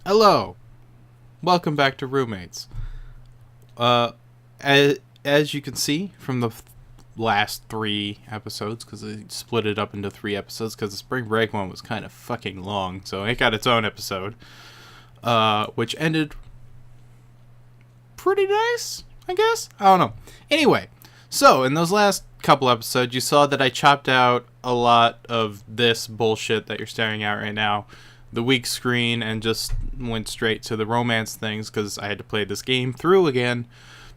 Hello, welcome back to Roommates. As you can see from the last 3 episodes, because I split it up into 3 episodes, because the spring break one was kind of fucking long, so it got its own episode, which ended pretty nice, I guess? I don't know. Anyway, so in those last couple episodes, you saw that I chopped out a lot of this bullshit that you're staring at right now, the weak screen, and just went straight to the romance things because I had to play this game through again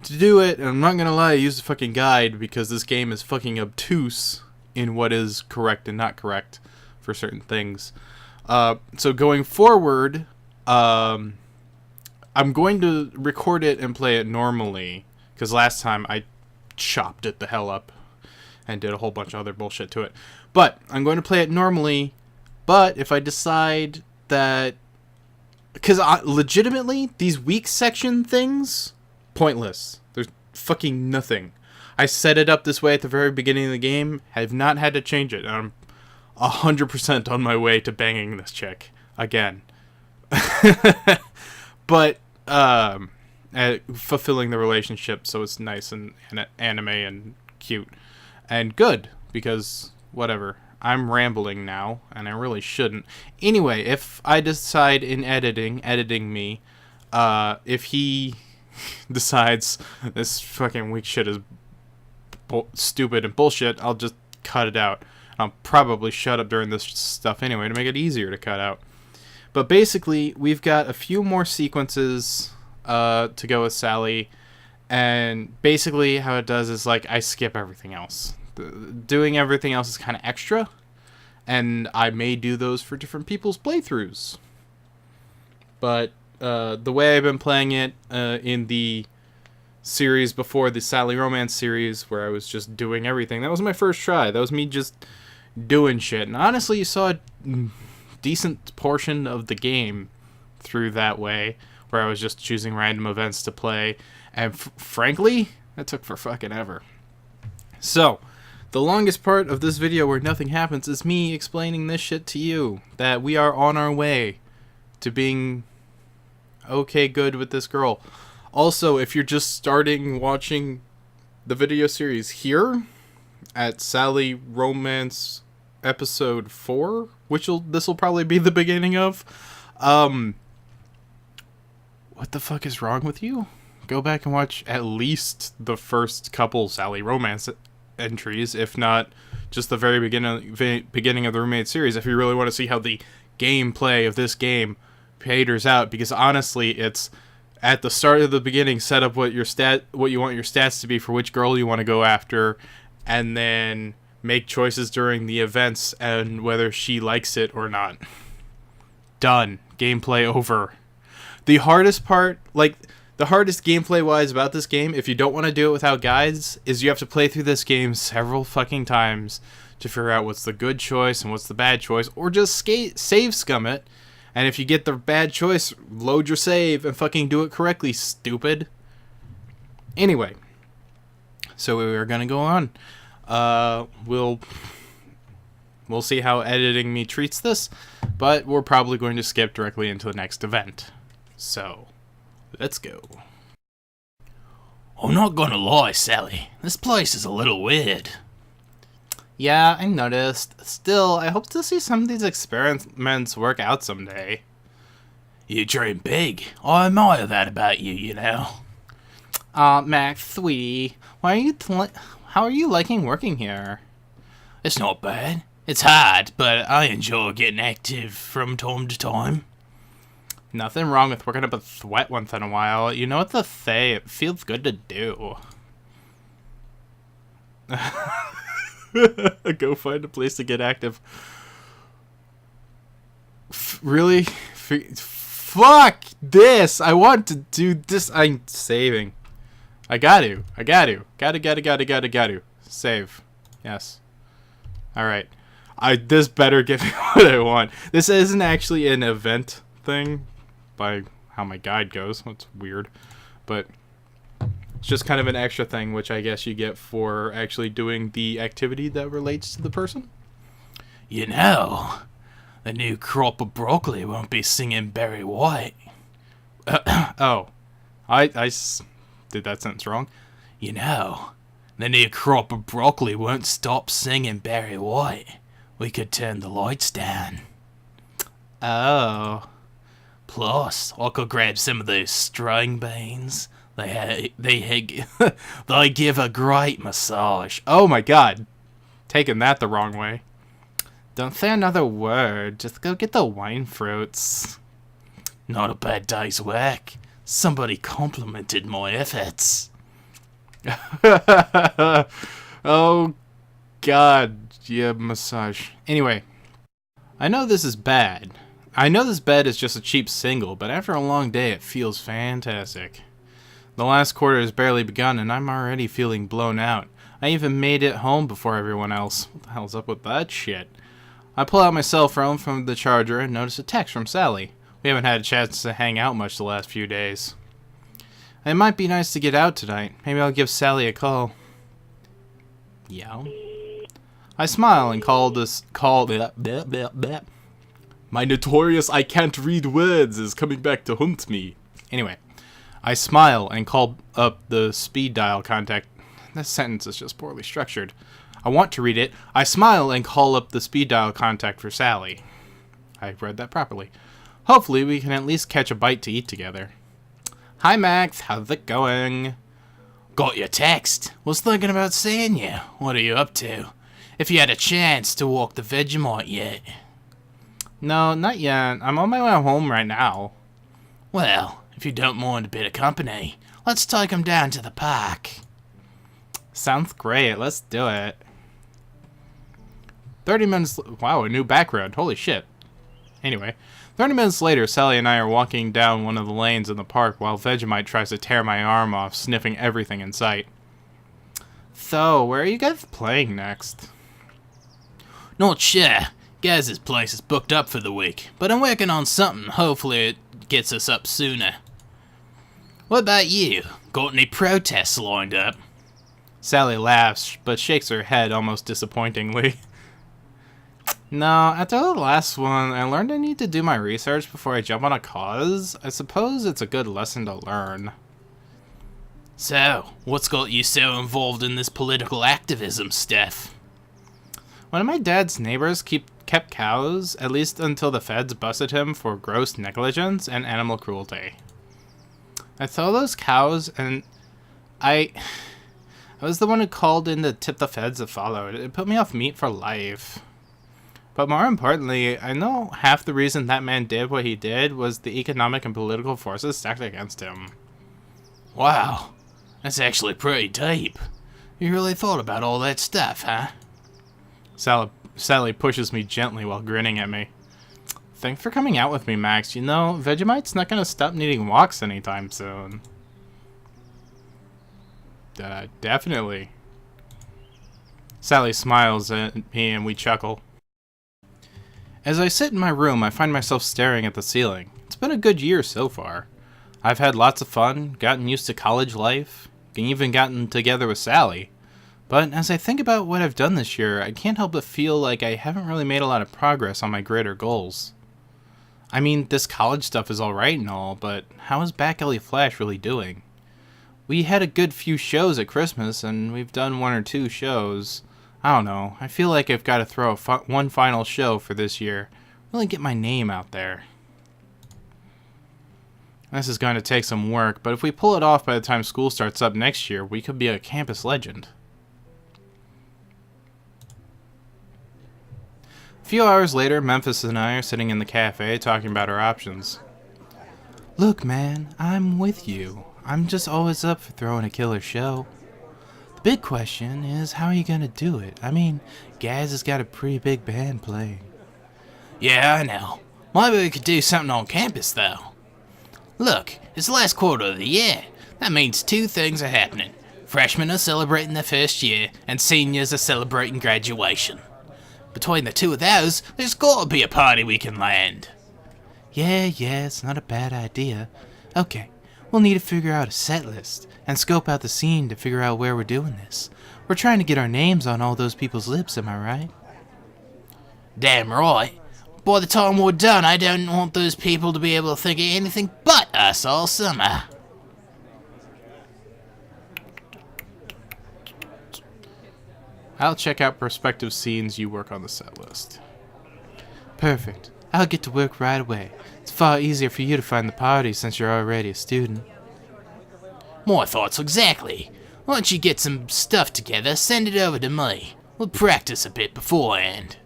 to do it. And I'm not gonna lie, I used a fucking guide because this game is fucking obtuse in what is correct and not correct for certain things. So going forward, I'm going to record it and play it normally because last time I chopped it the hell up and did a whole bunch of other bullshit to it. But I'm going to play it normally. But if I decide that... Because legitimately, these weak section things, pointless. There's fucking nothing. I set it up this way at the very beginning of the game. Have not had to change it. I'm 100% on my way to banging this chick. Again. But, fulfilling the relationship so it's nice and anime and cute. And good. Because, whatever. I'm rambling now, and I really shouldn't. Anyway, if I decide in editing me, if he decides this fucking weak shit is stupid and bullshit, I'll just cut it out. I'll probably shut up during this stuff anyway to make it easier to cut out. But basically, we've got a few more sequences to go with Sally, and basically how it does is like I skip everything else. Doing everything else is kind of extra, and I may do those for different people's playthroughs. But the way I've been playing it in the series before, the Sally Romance series, where I was just doing everything, that was my first try. That was me just doing shit. And honestly, you saw a decent portion of the game through that way, where I was just choosing random events to play. And frankly, that took for fucking ever. So, the longest part of this video where nothing happens is me explaining this shit to you. That we are on our way to being okay good with this girl. Also, if you're just starting watching the video series here at Sally Romance episode 4, which this will probably be the beginning of, what the fuck is wrong with you? Go back and watch at least the first couple Sally Romance entries, if not just the very beginning of the Roommate series, if you really want to see how the gameplay of this game peters out, because honestly, it's at the start of the beginning, set up what you want your stats to be for which girl you want to go after, and then make choices during the events and whether she likes it or not. Done. Gameplay over. The hardest part, the hardest gameplay-wise about this game, if you don't want to do it without guides, is you have to play through this game several fucking times to figure out what's the good choice and what's the bad choice, or just save scum it, and if you get the bad choice, load your save and fucking do it correctly, stupid. Anyway, so we're gonna go on. We'll see how editing me treats this, but we're probably going to skip directly into the next event. So... let's go. I'm not gonna lie, Sally. This place is a little weird. Yeah, I noticed. Still, I hope to see some of these experiments work out someday. You dream big. I admire that about you, you know. Max, sweetie, how are you liking working here? It's not bad. It's hard, but I enjoy getting active from time to time. Nothing wrong with working up a sweat once in a while. You know what to say. It feels good to do. Go find a place to get active. Really? Fuck this! I want to do this. I'm saving. I got to. Gotta. Save. Yes. Alright. This better give me what I want. This isn't actually an event thing. By how my guide goes. That's weird. But it's just kind of an extra thing, which I guess you get for actually doing the activity that relates to the person. You know, The new crop of broccoli won't be singing Barry White. Oh, did that sentence wrong. You know, the new crop of broccoli won't stop singing Barry White. We could turn the lights down. Oh. Plus, I could grab some of those string beans. They give a great massage. Oh my god. Taking that the wrong way. Don't say another word. Just go get the wine fruits. Not a bad day's work. Somebody complimented my efforts. Oh god. Yeah, massage. Anyway. I know this is bad. I know this bed is just a cheap single, but after a long day it feels fantastic. The last quarter has barely begun and I'm already feeling blown out. I even made it home before everyone else. What the hell's up with that shit? I pull out my cell phone from the charger and notice a text from Sally. We haven't had a chance to hang out much the last few days. It might be nice to get out tonight. Maybe I'll give Sally a call. Yeah. I smile and call. My notorious I can't read words is coming back to haunt me. Anyway, I smile and call up the speed dial contact. This sentence is just poorly structured. I want to read it. I smile and call up the speed dial contact for Sally. I read that properly. Hopefully we can at least catch a bite to eat together. Hi Max, how's it going? Got your text. Was thinking about seeing you. What are you up to? If you had a chance to walk the Vegemite yet. No, not yet. I'm on my way home right now. Well, if you don't mind a bit of company, let's take him down to the park. Sounds great. Let's do it. 30 minutes... Wow, a new background. Holy shit. Anyway, 30 minutes later, Sally and I are walking down one of the lanes in the park while Vegemite tries to tear my arm off, sniffing everything in sight. So, where are you guys playing next? Not sure. Gaz's place is booked up for the week, but I'm working on something. Hopefully it gets us up sooner. What about you? Got any protests lined up? Sally laughs, but shakes her head almost disappointingly. No, after the last one, I learned I need to do my research before I jump on a cause. I suppose it's a good lesson to learn. So, what's got you so involved in this political activism stuff? One of my dad's neighbors kept cows, at least until the feds busted him for gross negligence and animal cruelty. I saw those cows and I was the one who called in to tip the feds that followed. It put me off meat for life. But more importantly, I know half the reason that man did what he did was the economic and political forces stacked against him. Wow, that's actually pretty deep. You really thought about all that stuff, huh? Sally pushes me gently while grinning at me. Thanks for coming out with me, Max. You know, Vegemite's not gonna stop needing walks anytime soon. Definitely. Sally smiles at me and we chuckle. As I sit in my room, I find myself staring at the ceiling. It's been a good year so far. I've had lots of fun, gotten used to college life, even gotten together with Sally. But as I think about what I've done this year, I can't help but feel like I haven't really made a lot of progress on my greater goals. I mean, this college stuff is alright and all, but how is Back Alley Flash really doing? We had a good few shows at Christmas, and we've done 1 or 2 shows. I don't know, I feel like I've got to throw one final show for this year. Really get my name out there. This is going to take some work, but if we pull it off by the time school starts up next year, we could be a campus legend. A few hours later, Memphis and I are sitting in the cafe talking about our options. Look, man, I'm with you. I'm just always up for throwing a killer show. The big question is, how are you gonna do it? I mean, Gaz has got a pretty big band playing. Yeah, I know. Maybe we could do something on campus, though. Look, it's the last quarter of the year. That means 2 things are happening. Freshmen are celebrating their first year, and seniors are celebrating graduation. Between the 2 of those, there's gotta be a party we can land. Yeah, it's not a bad idea. Okay, we'll need to figure out a set list, and scope out the scene to figure out where we're doing this. We're trying to get our names on all those people's lips, am I right? Damn right. by the time we're done, I don't want those people to be able to think of anything but us all summer. I'll check out prospective scenes. You work on the set list. Perfect. I'll get to work right away. It's far easier for you to find the party since you're already a student. My thoughts exactly. Once you get some stuff together, send it over to me. We'll practice a bit beforehand.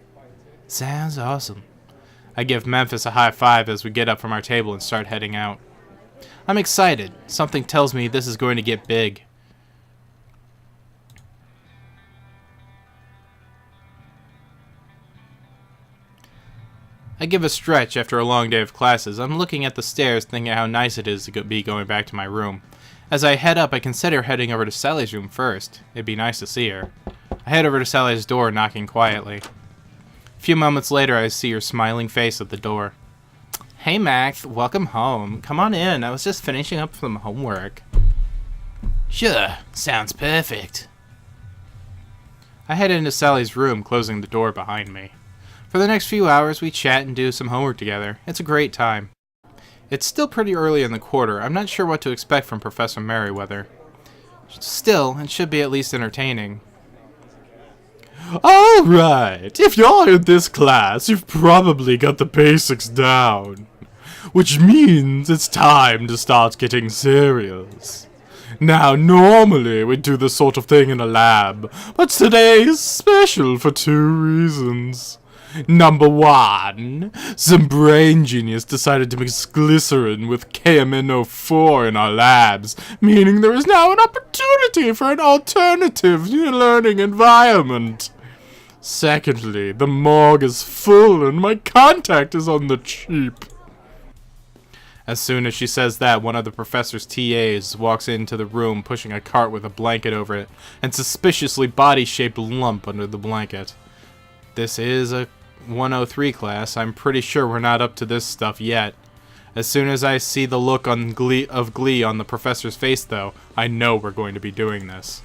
Sounds awesome. I give Memphis a high five as we get up from our table and start heading out. I'm excited. Something tells me this is going to get big. I give a stretch after a long day of classes. I'm looking at the stairs thinking how nice it is to be going back to my room. As I head up, I consider heading over to Sally's room first. It'd be nice to see her. I head over to Sally's door, knocking quietly. A few moments later, I see her smiling face at the door. Hey Max, welcome home. Come on in, I was just finishing up some homework. Sure, sounds perfect. I head into Sally's room, closing the door behind me. For the next few hours, we chat and do some homework together. It's a great time. It's still pretty early in the quarter. I'm not sure what to expect from Professor Merriweather. Still, it should be at least entertaining. Alright, if you're in this class, you've probably got the basics down. Which means it's time to start getting serious. Now, normally we do this sort of thing in a lab, but today is special for 2 reasons. Number 1, some brain genius decided to mix glycerin with KMNO4 in our labs, meaning there is now an opportunity for an alternative learning environment. Secondly, the morgue is full and my contact is on the cheap. As soon as she says that, one of the professor's TAs walks into the room pushing a cart with a blanket over it and suspiciously body-shaped lump under the blanket. This is a 103 class. I'm pretty sure we're not up to this stuff yet. As soon as I see the look of glee on the professor's face, though, I know we're going to be doing this.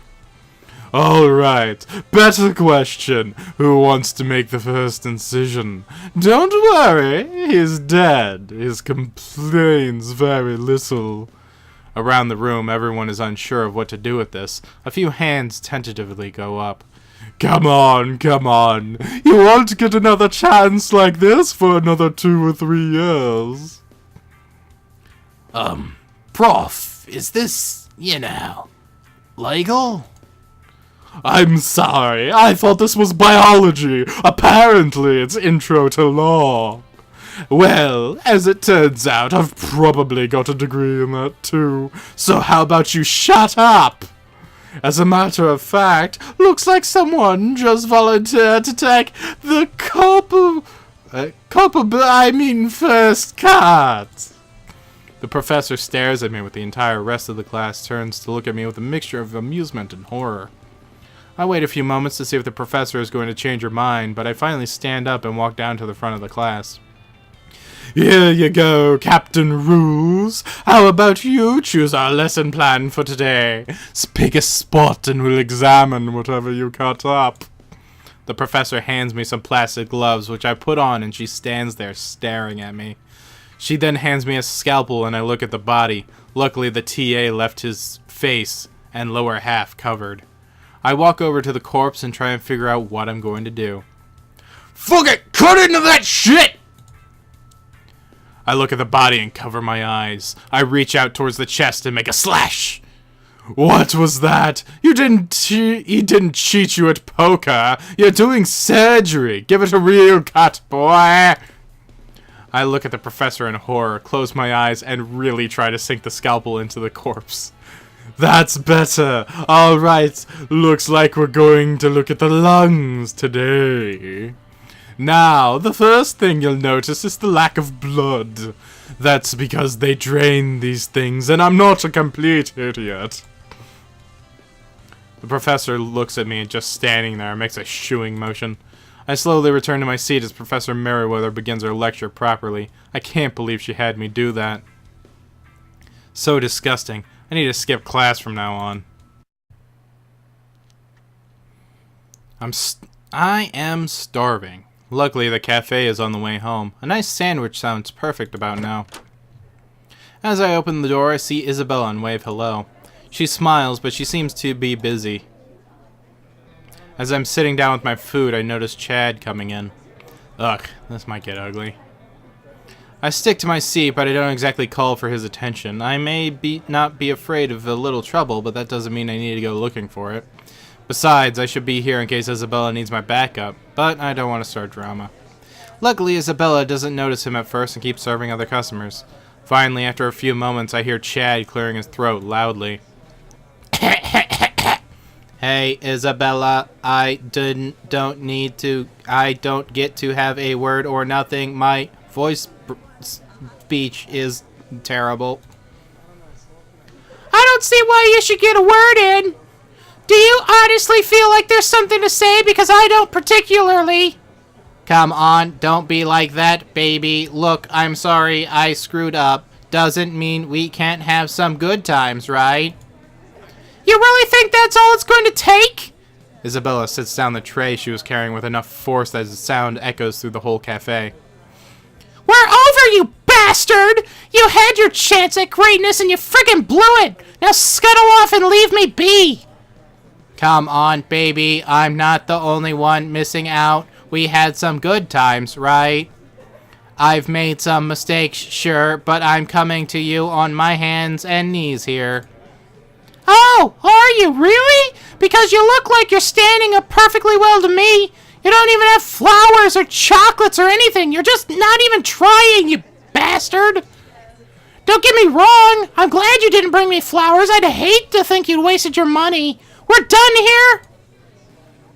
Alright, better question. Who wants to make the first incision? Don't worry, he's dead. His complains very little. Around the room, everyone is unsure of what to do with this. A few hands tentatively go up. Come on, come on. You won't get another chance like this for another 2 or 3 years. Prof, is this, legal? I'm sorry, I thought this was biology. Apparently it's intro to law. Well, as it turns out, I've probably got a degree in that too. So how about you shut up? As a matter of fact, looks like someone just volunteered to take the first cut. The professor stares at me with the entire rest of the class turns to look at me with a mixture of amusement and horror. I wait a few moments to see if the professor is going to change her mind, but I finally stand up and walk down to the front of the class. Here you go, Captain Rules. How about you choose our lesson plan for today? Pick a spot and we'll examine whatever you cut up. The professor hands me some plastic gloves, which I put on, and she stands there staring at me. She then hands me a scalpel, and I look at the body. Luckily, the TA left his face and lower half covered. I walk over to the corpse and try and figure out what I'm going to do. Fuck it! Cut into that shit! I look at the body and cover my eyes. I reach out towards the chest and make a slash. What was that? He didn't cheat you at poker. You're doing surgery. Give it a real cut, boy. I look at the professor in horror, close my eyes, and really try to sink the scalpel into the corpse. That's better. All right. Looks like we're going to look at the lungs today. Now, the first thing you'll notice is the lack of blood. That's because they drain these things, and I'm not a complete idiot. The professor looks at me just standing there and makes a shooing motion. I slowly return to my seat as Professor Merriweather begins her lecture properly. I can't believe she had me do that. So disgusting. I need to skip class from now on. I am starving. Luckily, the cafe is on the way home. A nice sandwich sounds perfect about now. As I open the door, I see Isabella and wave hello. She smiles, but she seems to be busy. As I'm sitting down with my food, I notice Chad coming in. Ugh, this might get ugly. I stick to my seat, but I don't exactly call for his attention. I may not be afraid of a little trouble, but that doesn't mean I need to go looking for it. Besides, I should be here in case Isabella needs my backup, but I don't want to start drama. Luckily, Isabella doesn't notice him at first and keeps serving other customers. Finally, after a few moments, I hear Chad clearing his throat loudly. Hey, Isabella, I don't get to have a word or nothing. My speech is terrible. I don't see why you should get a word in. Do you honestly feel like there's something to say? Because I don't particularly. Come on, don't be like that, baby. Look, I'm sorry I screwed up. Doesn't mean we can't have some good times, right? You really think that's all it's going to take? Isabella sits down the tray she was carrying with enough force that the sound echoes through the whole cafe. We're over, you bastard! You had your chance at greatness and you friggin' blew it! Now scuttle off and leave me be! Come on, baby. I'm not the only one missing out. We had some good times, right? I've made some mistakes, sure, but I'm coming to you on my hands and knees here. Oh, are you really? Because you look like you're standing up perfectly well to me. You don't even have flowers or chocolates or anything. You're just not even trying, you bastard. Don't get me wrong. I'm glad you didn't bring me flowers. I'd hate to think you'd wasted your money. We're done here.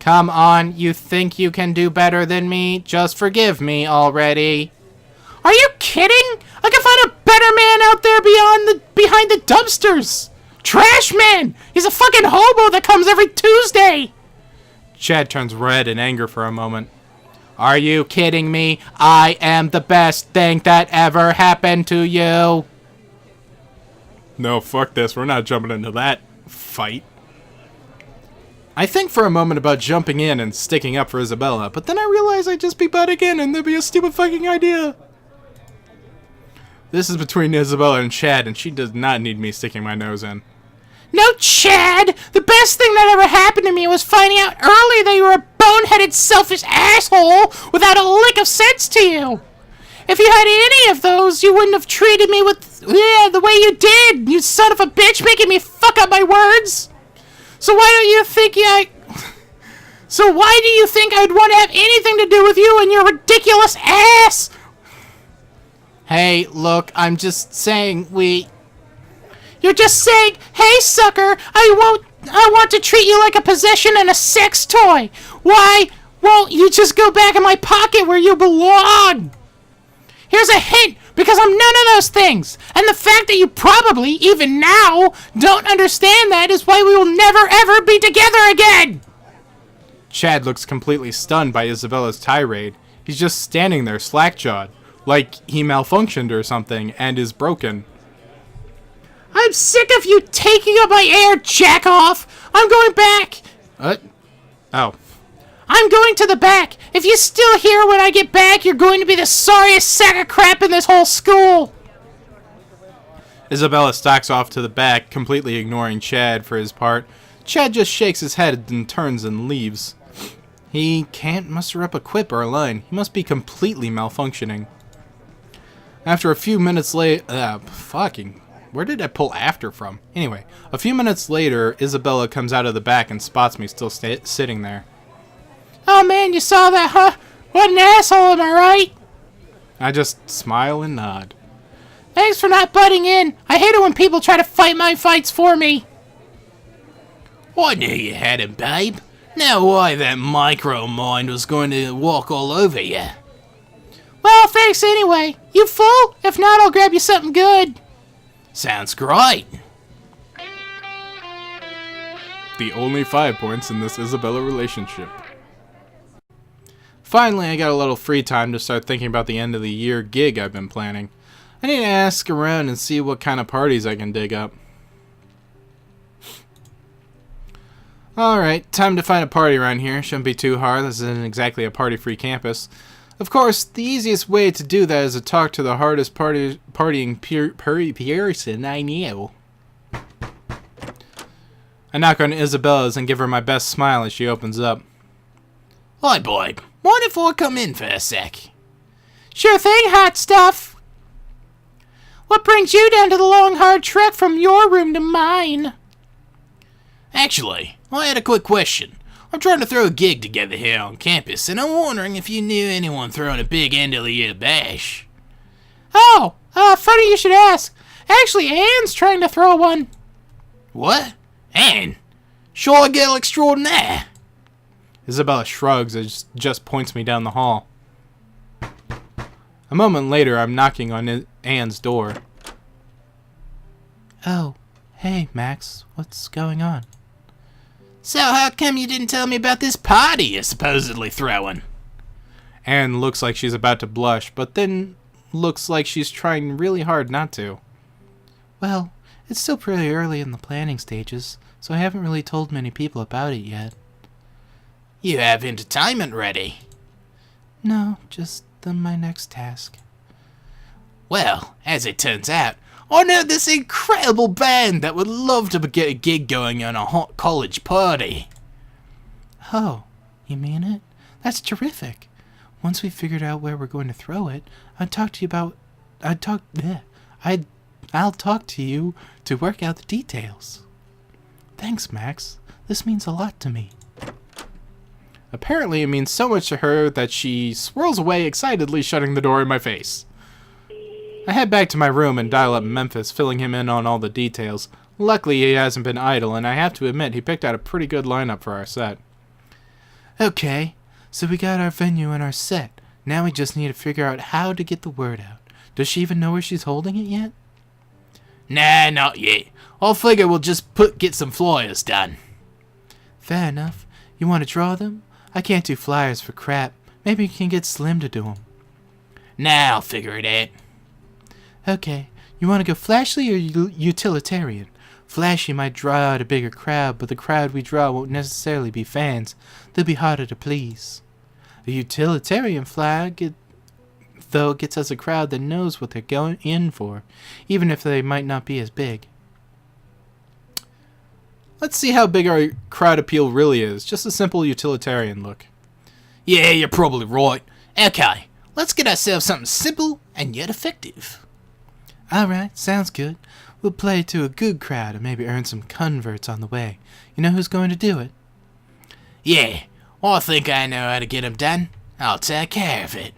Come on, you think you can do better than me? Just forgive me already. Are you kidding? I can find a better man out there behind the dumpsters. Trash man! He's a fucking hobo that comes every Tuesday! Chad turns red in anger for a moment. Are you kidding me? I am the best thing that ever happened to you. No, fuck this. We're not jumping into that fight. I think for a moment about jumping in and sticking up for Isabella, but then I realize I'd just be butting in and there'd be a stupid fucking idea. This is between Isabella and Chad, and she does not need me sticking my nose in. No, Chad! The best thing that ever happened to me was finding out early that you were a boneheaded, selfish asshole without a lick of sense to you. If you had any of those, you wouldn't have treated me with the way you did, you son of a bitch, making me fuck up my words. So why do you think I'd want to have anything to do with you and your ridiculous ass? Hey, look, I'm just saying You're just saying, hey, sucker, I want to treat you like a possession and a sex toy. Why won't you just go back in my pocket where you belong? Here's a hint, because I'm none of those things. And the fact that you probably, even now, don't understand that is why we will never, ever be together again. Chad looks completely stunned by Isabella's tirade. He's just standing there slack-jawed, like he malfunctioned or something and is broken. I'm sick of you taking up my air, jack-off! I'm going back! Oh. I'm going to the back! If you're still here when I get back, you're going to be the sorriest sack of crap in this whole school! Isabella stalks off to the back, completely ignoring Chad for his part. Chad just shakes his head and turns and leaves. He can't muster up a quip or a line. He must be completely malfunctioning. After a few minutes later... Where did I pull after from? Anyway, a few minutes later, Isabella comes out of the back and spots me still sitting there. Oh man, you saw that, huh? What an asshole, am I right? I just smile and nod. Thanks for not butting in. I hate it when people try to fight my fights for me. I knew you had him, babe. Now why that micro mind was going to walk all over you. Well, thanks anyway. You full? If not, I'll grab you something good. Sounds great. The only 5 points in this Isabella relationship. Finally, I got a little free time to start thinking about the end of the year gig I've been planning. I need to ask around and see what kind of parties I can dig up. Alright, time to find a party around here. Shouldn't be too hard. This isn't exactly a party-free campus. Of course, the easiest way to do that is to talk to the hardest partying person I know. I knock on Isabella's and give her my best smile as she opens up. Hi, babe. Mind if I come in for a sec? Sure thing, hot stuff. What brings you down to the long, hard trek from your room to mine? Actually, I had a quick question. I'm trying to throw a gig together here on campus, and I'm wondering if you knew anyone throwing a big end-of-the-year bash. Oh, funny you should ask. Actually, Anne's trying to throw one. What? Anne? Sure girl extraordinaire. Isabella shrugs and just points me down the hall. A moment later, I'm knocking on Anne's door. Oh, hey, Max. What's going on? So how come you didn't tell me about this party you're supposedly throwing? Anne looks like she's about to blush, but then looks like she's trying really hard not to. Well, it's still pretty early in the planning stages, so I haven't really told many people about it yet. You have entertainment ready. No, just my next task. Well, as it turns out, I know this incredible band that would love to get a gig going on a hot college party. Oh, you mean it? That's terrific. Once we figured out where we're going to throw it, I'll talk to you to work out the details. Thanks, Max. This means a lot to me. Apparently, it means so much to her that she swirls away excitedly, shutting the door in my face. I head back to my room and dial up Memphis, filling him in on all the details. Luckily, he hasn't been idle, and I have to admit, he picked out a pretty good lineup for our set. Okay, so we got our venue and our set. Now we just need to figure out how to get the word out. Does she even know where she's holding it yet? Nah, not yet. I figure we'll just get some flyers done. Fair enough. You want to draw them? I can't do flyers for crap. Maybe you can get Slim to do them. Nah, I'll figure it out. Okay, you want to go flashy or utilitarian? Flashy might draw out a bigger crowd, but the crowd we draw won't necessarily be fans. They'll be harder to please. A utilitarian flag, though, gets us a crowd that knows what they're going in for, even if they might not be as big. Let's see how big our crowd appeal really is. Just a simple utilitarian look. Yeah, you're probably right. Okay, let's get ourselves something simple and yet effective. Alright, sounds good. We'll play to a good crowd and maybe earn some converts on the way. You know who's going to do it? Yeah, I think I know how to get 'em done. I'll take care of it.